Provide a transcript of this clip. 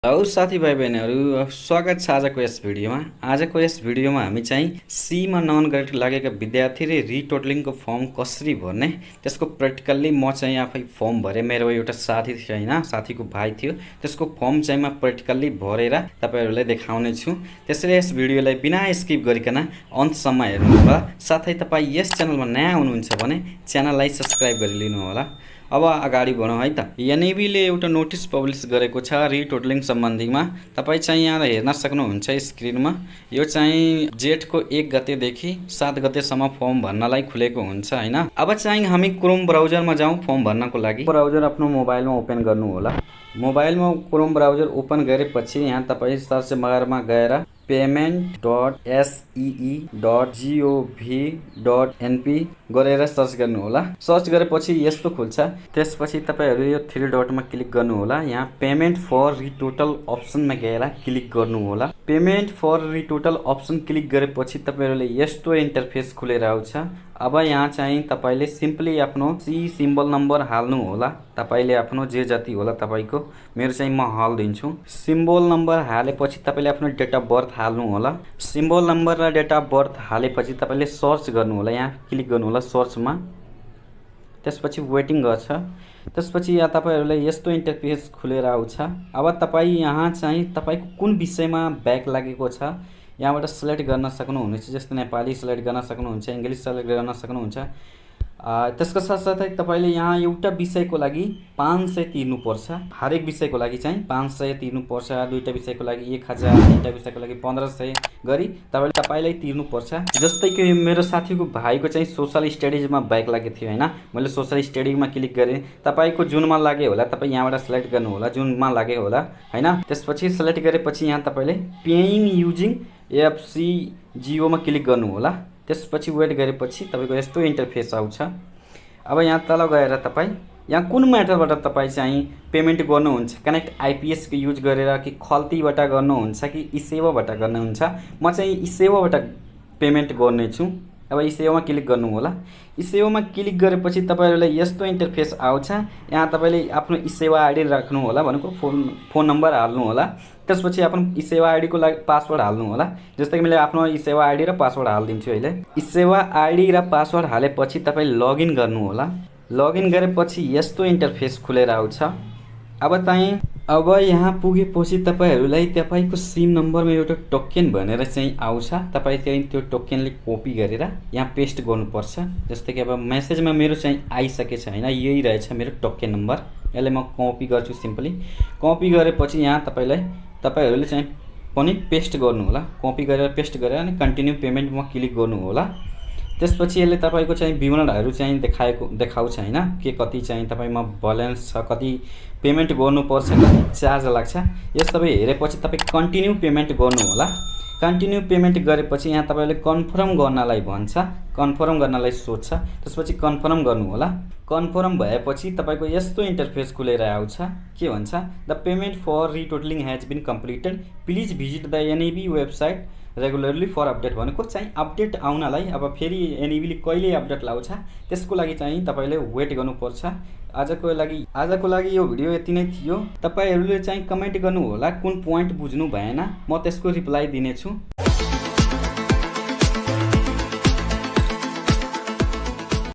Hello साथीभाइ बहिनीहरू, स्वागत छ आजको यस भिडियोमा। आजको यस भिडियोमा हामी चाहिँ सीमा नन गरेर लागेका विद्यार्थीले रिटोटलिङको फर्म कसरी भर्ने त्यसको प्र्याक्टिकल्ली म चाहिँ आफै फर्म भरे। मेरो एउटा साथी थियो हैन, साथीको भाइ थियो, त्यसको फर्म चाहिँ म प्र्याक्टिकल्ली भरेर तपाईहरुलाई देखाउने छु। त्यसैले यस भिडियोलाई बिना स्किप गरिकन अन्तसम्म हेर्नुहोला। साथै तपाई यस च्यानलमा नयाँ हुनुहुन्छ भने च्यानललाई सब्स्क्राइब गरिलिनु होला। अब अगाडि बढौँ है त। एनईबीले एउटा नोटिस पब्लिस गरेको छ रिटोटलिङ सम्बन्धीमा। तपाई चाहिँ यहाँ हेर्न सक्नुहुन्छ स्क्रिनमा। यो चाहिँ जेठको 1 गतेदेखि 7 गतेसम्म फर्म भर्नलाई खुलेको हुन्छ हैन। अब चाहिँ हामी क्रोम ब्राउजरमा जाउँ फर्म भर्नको लागि। ब्राउजर आफ्नो मोबाइलमा ओपन गर्नु होला। मोबाइलमा क्रोम ब्राउजर ओपन गरेपछि यहाँ तपाई सर्च बारमा गएर payment.see.gov.np गरेर सर्च गर्नु होला। सर्च गरेपछि यस्तो खुल्छ। त्यसपछि तपाईहरु यो 3 डटमा क्लिक गर्नु होला। यहाँ पेमेन्ट फर रिटोटल अप्सनमा गएर क्लिक गर्नु होला। Payment for retotal option click गरेपछि तपाईहरुले यस्तो इन्टरफेस खुलेर आउँछ। अब यहाँ चाहिँ तपाईले सिम्पली आफ्नो सी सिम्बल नम्बर हाल्नु होला। तपाईले आफ्नो जे जति होला तपाईको, मेरो चाहिँ म हाल्दिन्छु। सिम्बल नम्बर हालेपछि तपाईले आफ्नो डेट अफ बर्थ हाल्नु होला। सिम्बल नम्बर र डेट अफ बर्थ हालेपछि तपाईले सर्च गर्नु होला। यहाँ क्लिक गर्नु होला सर्चमा। त्यसपछि वेटिङ गर्छ। त्यसपछि यहाँ तपाईहरुलाई यस्तो इन्टरफेस खुलेर आउँछ। अब तपाई यहाँ चाहिँ तपाईको कुन विषयमा ब्याक लागेको छ यहाँबाट सिलेक्ट गर्न सक्नुहुन्छ। जस्तै नेपाली सिलेक्ट गर्न सक्नुहुन्छ, इंग्लिश सिलेक्ट गर्न सक्नुहुन्छ। त्यसको साथसाथै तपाईले यहाँ एउटा विषयको लागि 500 तिर्नुपर्छ। हरेक विषयको लागि चाहिँ 500 तिर्नुपर्छ। दुईटा विषयको लागि 1000, तीनटा विषयको लागि 1500 गरी तपाईलाई तिर्नुपर्छ। जस्तै कि मेरो साथीको भाइको चाहिँ सोशल स्टडीजमा ब्याक लागेको थियो हैन। मैले सोशल स्टडीमा क्लिक गरे। तपाईको जुनमा लागे होला तपाई यहाँबाट सिलेक्ट गर्नु होला, जुनमा लागे होला हैन। त्यसपछि सिलेक्ट गरेपछि यहाँ तपाईले पेइङ युजिङ एफसी मा क्लिक गर्नु होला। त्यसपछि वेट गरेपछि तपाईको यस्तो इन्टरफेस आउँछ। अब यहाँ तल गएर तपाई यहाँ कुन मेथडबाट तपाई चाहिँ पेमेन्ट गर्नुहुन्छ, कनेक्ट आईपीएस को युज गरेर कि खल्तीबाट गर्नुहुन्छ कि इसेवाबाट गर्नुहुन्छ। म चाहिँ इसेवाबाट पेमेन्ट गर्ने छु। अब इसेवामा क्लिक गर्नु होला। इसेवामा क्लिक गरेपछि तपाईहरुलाई यस्तो इन्टरफेस आउँछ। यहाँ तपाईले आफ्नो इसेवा आईडी राख्नु होला, भनेको फोन नम्बर हाल्नु होला। त्यसपछि आफ्नो इसेवा आईडी को लागि पासवर्ड हाल्नु होला। जस्तै कि मैले आफ्नो इसेवा आईडी र पासवर्ड हाल्दिन्छु अहिले। इसेवा आईडी र पासवर्ड हालेपछि तपाई लगइन गर्नु होला। लगइन गरेपछि यस्तो इन्टरफेस खुलेर आउँछ। अब यहाँ पुगेपछि तपाईहरुलाई तपाईको सिम नम्बरमा एउटा टोकन भनेर चाहिँ आउँछ। तपाई चाहिँ त्यो टोकनले कपी गरेर यहाँ पेस्ट गर्नुपर्छ। जस्तै कि अब मेसेजमा मेरो चाहिँ आइसकेछ हैन, यही रहेछ मेरो टोकन नम्बर। यसले म कपी गर्छु सिम्पली। कपी गरेपछि यहाँ तपाईहरुले चाहिँ पनि पेस्ट गर्नु होला। कपी गरेर पेस्ट गरेर अनि कन्टिन्यू पेमेन्टमा क्लिक गर्नु होला। त्यसपछि यसले तपाईको चाहिँ विवरणहरु चाहिँ देखाउँछ हैन, के कति चाहिँ तपाईमा ब्यालेन्स छ, कति पेमेन्ट गर्नुपर्छ, कति चार्ज लाग्छ। यस सबै हेरेपछि तपाई कन्टिन्यू पेमेन्ट गर्नु होला। कन्टिन्यू पेमेन्ट गरेपछि यहाँ तपाईले कन्फर्म गर्नलाई भन्छ, कन्फर्म गर्नलाई सोध्छ। त्यसपछि कन्फर्म गर्नु होला। कन्फर्म भएपछि तपाईको यस्तो इन्टरफेस खुलेर आउँछ। के भन्छ, the payment for retotaling has been completed, please visit the NEB website regularly for update. भनेको चाहिँ अपडेट आउनलाई अब फेरि एनईबीले कहिले अपडेट लाउँछ त्यसको लागि चाहिँ तपाईले वेट गर्नुपर्छ। आजको लागि यो भिडियो यति नै थियो। तपाईहरुले चाहिँ कमेन्ट गर्नु होला कुन पोइन्ट बुझ्नु भएन, म त्यसको रिप्लाई दिनेछु।